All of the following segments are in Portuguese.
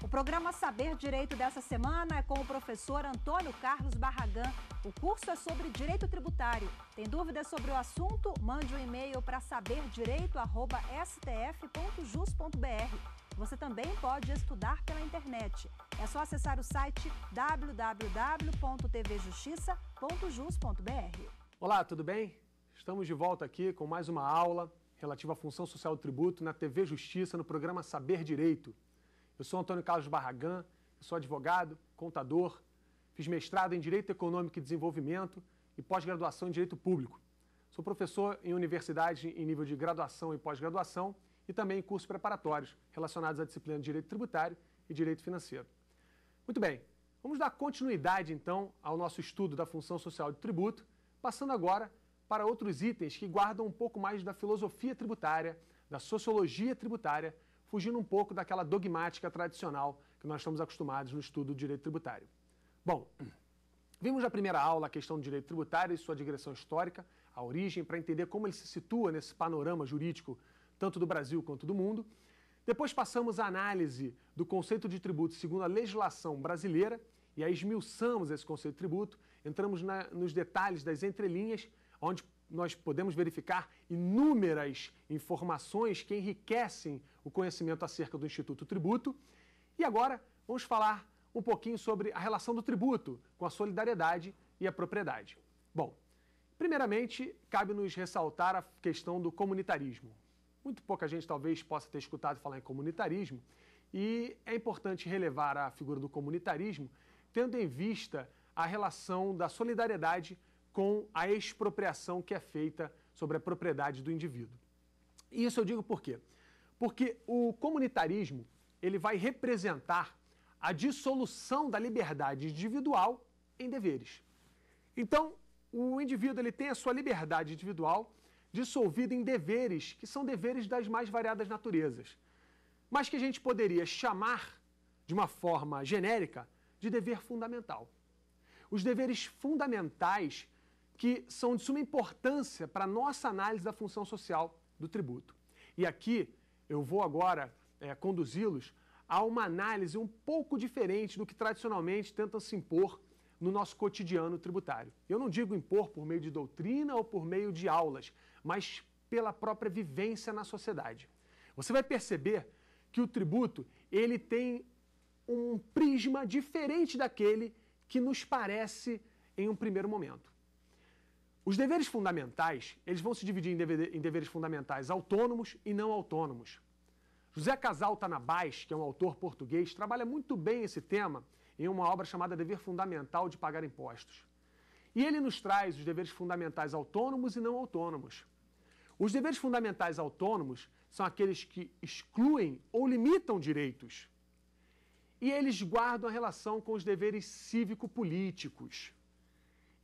O programa Saber Direito dessa semana é com o professor Antônio Carlos Barragan. O curso é sobre direito tributário. Tem dúvidas sobre o assunto? Mande um e-mail para saberdireito@stf.jus.br. Você também pode estudar pela internet. É só acessar o site www.tvjustiça.jus.br. Olá, tudo bem? Estamos de volta aqui com mais uma aula relativa à função social do tributo na TV Justiça, no programa Saber Direito. Eu sou Antônio Carlos Barragan, sou advogado, contador, fiz mestrado em Direito Econômico e Desenvolvimento e pós-graduação em Direito Público. Sou professor em universidade em nível de graduação e pós-graduação e também em cursos preparatórios relacionados à disciplina de Direito Tributário e Direito Financeiro. Muito bem, vamos dar continuidade então ao nosso estudo da função social do tributo, passando agora para outros itens que guardam um pouco mais da filosofia tributária, da sociologia tributária, fugindo um pouco daquela dogmática tradicional que nós estamos acostumados no estudo do direito tributário. Bom, vimos na primeira aula a questão do direito tributário e sua digressão histórica, a origem, para entender como ele se situa nesse panorama jurídico, tanto do Brasil quanto do mundo. Depois passamos a análise do conceito de tributo segundo a legislação brasileira, e aí esmiuçamos esse conceito de tributo, entramos nos detalhes das entrelinhas, onde nós podemos verificar inúmeras informações que enriquecem o conhecimento acerca do Instituto Tributo. E agora vamos falar um pouquinho sobre a relação do tributo com a solidariedade e a propriedade. Bom, primeiramente, cabe-nos ressaltar a questão do comunitarismo. Muito pouca gente talvez possa ter escutado falar em comunitarismo, e é importante relevar a figura do comunitarismo, tendo em vista a relação da solidariedade com a expropriação que é feita sobre a propriedade do indivíduo. E isso eu digo por quê? Porque o comunitarismo ele vai representar a dissolução da liberdade individual em deveres. Então, o indivíduo ele tem a sua liberdade individual dissolvida em deveres, que são deveres das mais variadas naturezas, mas que a gente poderia chamar, de uma forma genérica, de dever fundamental. Os deveres fundamentais que são de suma importância para a nossa análise da função social do tributo. E aqui eu vou agora conduzi-los a uma análise um pouco diferente do que tradicionalmente tentam se impor no nosso cotidiano tributário. Eu não digo impor por meio de doutrina ou por meio de aulas, mas pela própria vivência na sociedade. Você vai perceber que o tributo ele tem um prisma diferente daquele que nos parece em um primeiro momento. Os deveres fundamentais, eles vão se dividir em deveres fundamentais autônomos e não autônomos. José Casal Tanabás, que é um autor português, trabalha muito bem esse tema em uma obra chamada Dever Fundamental de Pagar Impostos. E ele nos traz os deveres fundamentais autônomos e não autônomos. Os deveres fundamentais autônomos são aqueles que excluem ou limitam direitos. E eles guardam a relação com os deveres cívico-políticos.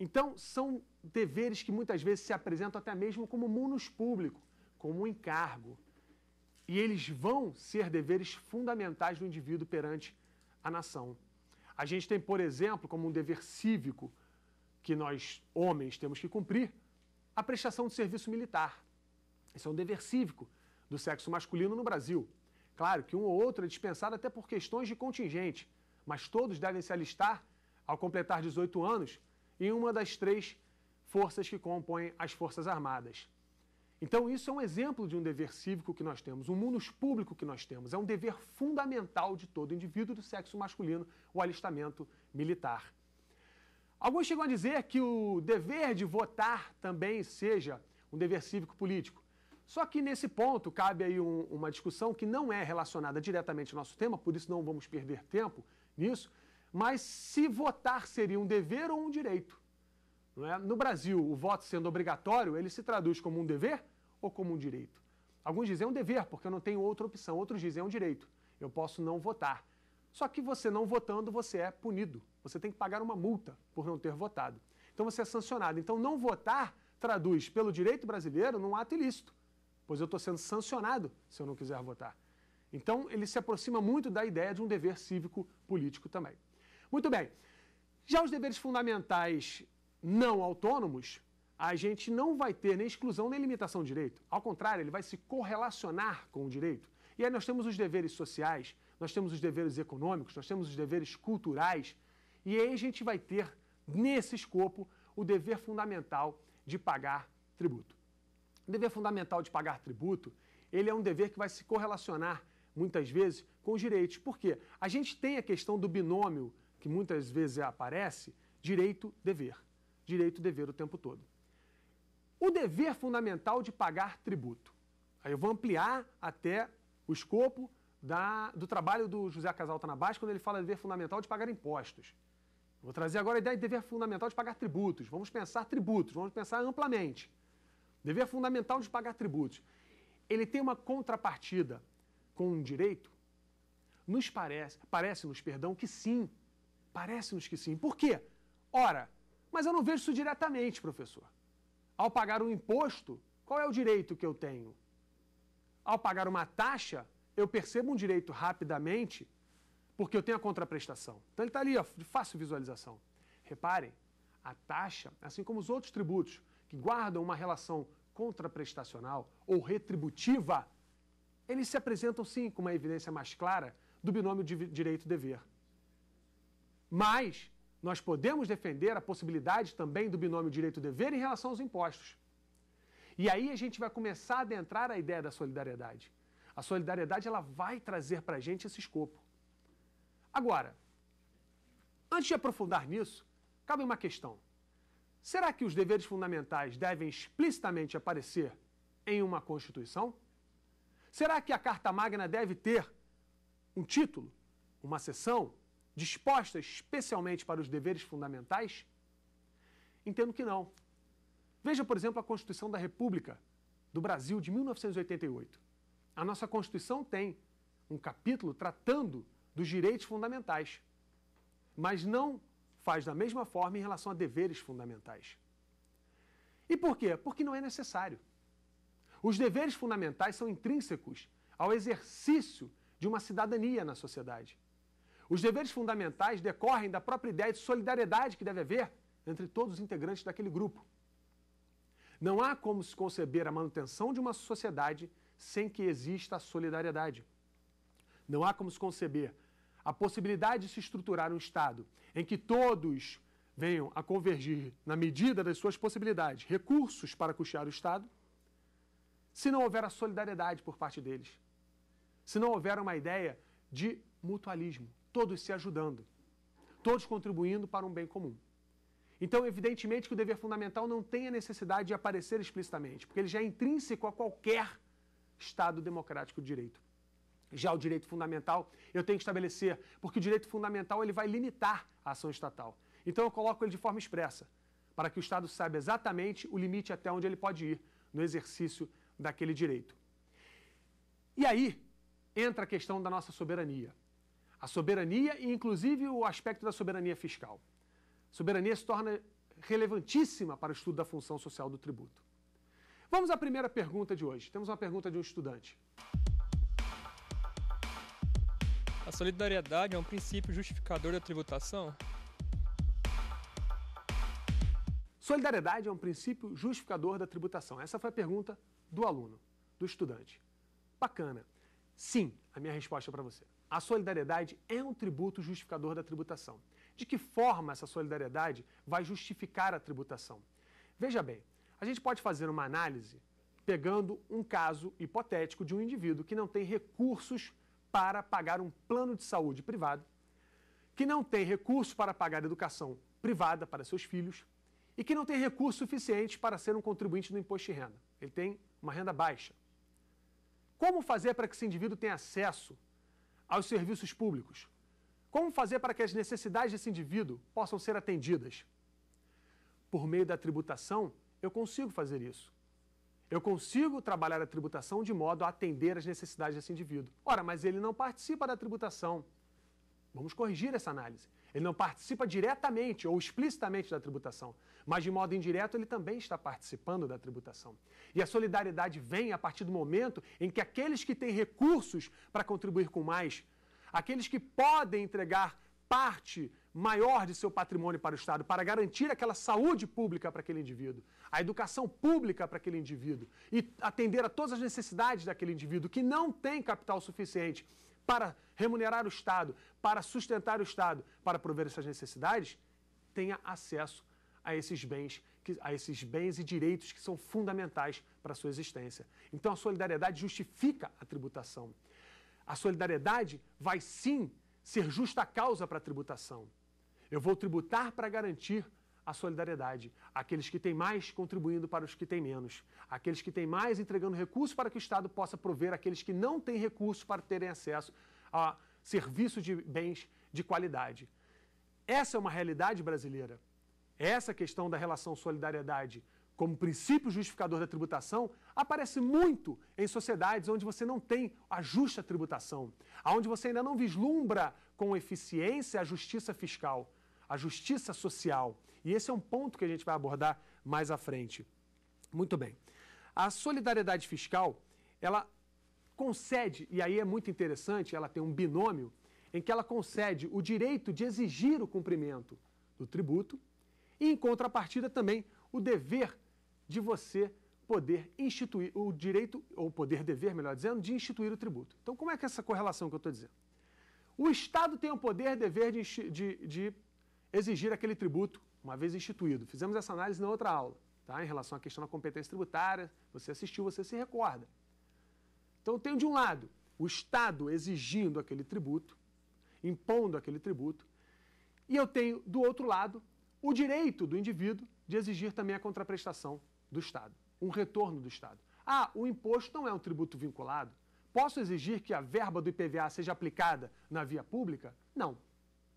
Então, são deveres que muitas vezes se apresentam até mesmo como munus público, como um encargo. E eles vão ser deveres fundamentais do indivíduo perante a nação. A gente tem, por exemplo, como um dever cívico, que nós, homens, temos que cumprir, a prestação de serviço militar. Esse é um dever cívico do sexo masculino no Brasil. Claro que um ou outro é dispensado até por questões de contingente, mas todos devem se alistar ao completar 18 anos em uma das 3 forças que compõem as Forças Armadas. Então isso é um exemplo de um dever cívico que nós temos, um munus público que nós temos. É um dever fundamental de todo indivíduo do sexo masculino, o alistamento militar. Alguns chegam a dizer que o dever de votar também seja um dever cívico-político. Só que nesse ponto cabe aí uma discussão que não é relacionada diretamente ao nosso tema, por isso não vamos perder tempo nisso, mas se votar seria um dever ou um direito. Não é? No Brasil, o voto sendo obrigatório, ele se traduz como um dever ou como um direito? Alguns dizem um dever, porque eu não tenho outra opção. Outros dizem um direito. Eu posso não votar. Só que você não votando, você é punido. Você tem que pagar uma multa por não ter votado. Então você é sancionado. Então não votar traduz pelo direito brasileiro num ato ilícito, pois eu estou sendo sancionado se eu não quiser votar. Então ele se aproxima muito da ideia de um dever cívico-político também. Muito bem. Já os deveres fundamentais não autônomos, a gente não vai ter nem exclusão nem limitação de direito. Ao contrário, ele vai se correlacionar com o direito. E aí nós temos os deveres sociais, nós temos os deveres econômicos, nós temos os deveres culturais, e aí a gente vai ter, nesse escopo, o dever fundamental de pagar tributo. O dever fundamental de pagar tributo, ele é um dever que vai se correlacionar, muitas vezes, com os direitos. Por quê? A gente tem a questão do binômio, que muitas vezes aparece, direito-dever. Direito-dever o tempo todo. O dever fundamental de pagar tributo. Aí eu vou ampliar até o escopo do trabalho do José Casal Tanabás, quando ele fala de dever fundamental de pagar impostos. Vou trazer agora a ideia de dever fundamental de pagar tributos. Vamos pensar tributos, vamos pensar amplamente. Dever fundamental de pagar tributos. Ele tem uma contrapartida com um direito? Parece-nos, que sim. Parece-nos que sim. Por quê? Ora, mas eu não vejo isso diretamente, professor. Ao pagar um imposto, qual é o direito que eu tenho? Ao pagar uma taxa, eu percebo um direito rapidamente, porque eu tenho a contraprestação. Então ele está ali, ó, de fácil visualização. Reparem, a taxa, assim como os outros tributos, que guardam uma relação contraprestacional ou retributiva, eles se apresentam sim com uma evidência mais clara do binômio de direito-dever. Mas nós podemos defender a possibilidade também do binômio direito-dever em relação aos impostos. E aí a gente vai começar a adentrar a ideia da solidariedade. A solidariedade ela vai trazer para a gente esse escopo. Agora, antes de aprofundar nisso, cabe uma questão. Será que os deveres fundamentais devem explicitamente aparecer em uma Constituição? Será que a Carta Magna deve ter um título, uma seção, disposta especialmente para os deveres fundamentais? Entendo que não. Veja, por exemplo, a Constituição da República do Brasil de 1988. A nossa Constituição tem um capítulo tratando dos direitos fundamentais, mas não faz da mesma forma em relação a deveres fundamentais. E por quê? Porque não é necessário. Os deveres fundamentais são intrínsecos ao exercício de uma cidadania na sociedade. Os deveres fundamentais decorrem da própria ideia de solidariedade que deve haver entre todos os integrantes daquele grupo. Não há como se conceber a manutenção de uma sociedade sem que exista a solidariedade. Não há como se conceber a possibilidade de se estruturar um Estado em que todos venham a convergir, na medida das suas possibilidades, recursos para custear o Estado, se não houver a solidariedade por parte deles. Se não houver uma ideia de mutualismo, todos se ajudando, todos contribuindo para um bem comum. Então, evidentemente que o dever fundamental não tem a necessidade de aparecer explicitamente, porque ele já é intrínseco a qualquer Estado democrático de direito. Já o direito fundamental, eu tenho que estabelecer, porque o direito fundamental ele vai limitar a ação estatal. Então eu coloco ele de forma expressa, para que o Estado saiba exatamente o limite até onde ele pode ir no exercício daquele direito. E aí entra a questão da nossa soberania. A soberania e inclusive o aspecto da soberania fiscal. A soberania se torna relevantíssima para o estudo da função social do tributo. Vamos à primeira pergunta de hoje. Temos uma pergunta de um estudante. A solidariedade é um princípio justificador da tributação? Solidariedade é um princípio justificador da tributação. Essa foi a pergunta do aluno, do estudante. Bacana. Sim, a minha resposta para você. A solidariedade é um tributo justificador da tributação. De que forma essa solidariedade vai justificar a tributação? Veja bem, a gente pode fazer uma análise pegando um caso hipotético de um indivíduo que não tem recursos para pagar um plano de saúde privado, que não tem recursos para pagar educação privada para seus filhos e que não tem recursos suficientes para ser um contribuinte do imposto de renda. Ele tem uma renda baixa. Como fazer para que esse indivíduo tenha acesso aos serviços públicos? Como fazer para que as necessidades desse indivíduo possam ser atendidas? Por meio da tributação, eu consigo fazer isso. Eu consigo trabalhar a tributação de modo a atender às necessidades desse indivíduo. Ora, mas ele não participa da tributação. Vamos corrigir essa análise. Ele não participa diretamente ou explicitamente da tributação, mas de modo indireto ele também está participando da tributação. E a solidariedade vem a partir do momento em que aqueles que têm recursos para contribuir com mais, aqueles que podem entregar parte maior de seu patrimônio para o Estado, para garantir aquela saúde pública para aquele indivíduo, a educação pública para aquele indivíduo e atender a todas as necessidades daquele indivíduo que não tem capital suficiente para remunerar o Estado, para sustentar o Estado, para prover essas necessidades, tenha acesso a esses bens e direitos que são fundamentais para a sua existência. Então a solidariedade justifica a tributação. A solidariedade vai sim ser justa causa para a tributação. Eu vou tributar para garantir a solidariedade. Aqueles que têm mais contribuindo para os que têm menos. Aqueles que têm mais entregando recursos para que o Estado possa prover aqueles que não têm recursos para terem acesso a serviços de bens de qualidade. Essa é uma realidade brasileira. Essa questão da relação solidariedade como princípio justificador da tributação aparece muito em sociedades onde você não tem a justa tributação, onde você ainda não vislumbra com eficiência a justiça fiscal, a justiça social. E esse é um ponto que a gente vai abordar mais à frente. Muito bem. A solidariedade fiscal, ela concede, e aí é muito interessante, ela tem um binômio, em que ela concede o direito de exigir o cumprimento do tributo e, em contrapartida, também o dever de você poder instituir, o direito, ou poder-dever, melhor dizendo, de instituir o tributo. Então, como é que é essa correlação que eu estou dizendo? O Estado tem o poder-dever de exigir aquele tributo, uma vez instituído. Fizemos essa análise na outra aula, tá? Em relação à questão da competência tributária, você assistiu, você se recorda. Então, eu tenho de um lado o Estado exigindo aquele tributo, impondo aquele tributo, e eu tenho, do outro lado, o direito do indivíduo de exigir também a contraprestação do Estado, um retorno do Estado. Ah, o imposto não é um tributo vinculado. Posso exigir que a verba do IPVA seja aplicada na via pública? Não.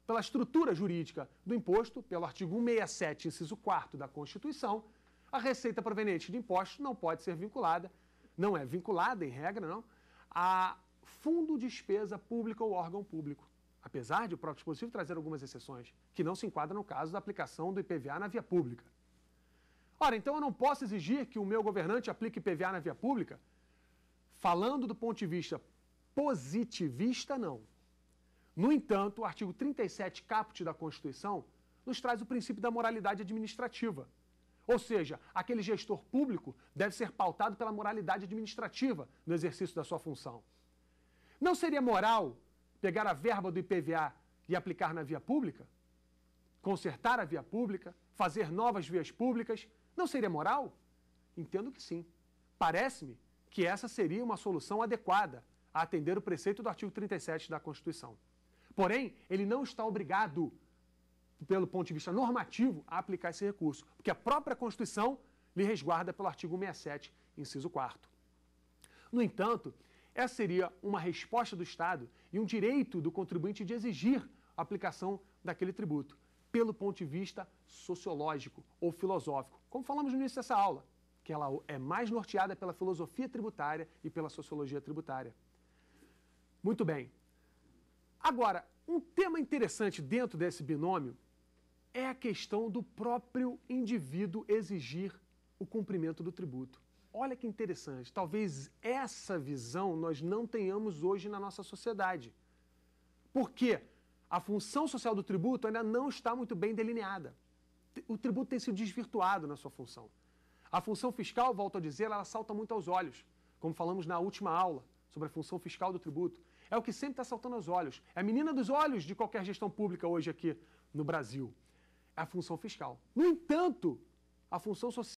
Pela estrutura jurídica do imposto, pelo artigo 167, inciso 4º da Constituição, a receita proveniente de impostos não pode ser vinculada, não é vinculada, em regra, não, a fundo de despesa pública ou órgão público. Apesar de o próprio dispositivo trazer algumas exceções, que não se enquadram no caso da aplicação do IPVA na via pública. Ora, então eu não posso exigir que o meu governante aplique IPVA na via pública? Falando do ponto de vista positivista, não. No entanto, o artigo 37 caput da Constituição nos traz o princípio da moralidade administrativa. Ou seja, aquele gestor público deve ser pautado pela moralidade administrativa no exercício da sua função. Não seria moral pegar a verba do IPVA e aplicar na via pública? Consertar a via pública? Fazer novas vias públicas? Não seria moral? Entendo que sim. Parece-me que essa seria uma solução adequada a atender o preceito do artigo 37 da Constituição. Porém, ele não está obrigado, pelo ponto de vista normativo, a aplicar esse recurso, porque a própria Constituição lhe resguarda pelo artigo 67, inciso 4º. No entanto, essa seria uma resposta do Estado e um direito do contribuinte de exigir a aplicação daquele tributo, pelo ponto de vista sociológico ou filosófico, como falamos no início dessa aula, que ela é mais norteada pela filosofia tributária e pela sociologia tributária. Muito bem. Agora, um tema interessante dentro desse binômio é a questão do próprio indivíduo exigir o cumprimento do tributo. Olha que interessante, talvez essa visão nós não tenhamos hoje na nossa sociedade. Por quê? A função social do tributo ainda não está muito bem delineada. O tributo tem sido desvirtuado na sua função. A função fiscal, volto a dizer, ela salta muito aos olhos, como falamos na última aula sobre a função fiscal do tributo. É o que sempre está saltando aos olhos. É a menina dos olhos de qualquer gestão pública hoje aqui no Brasil. É a função fiscal. No entanto, a função social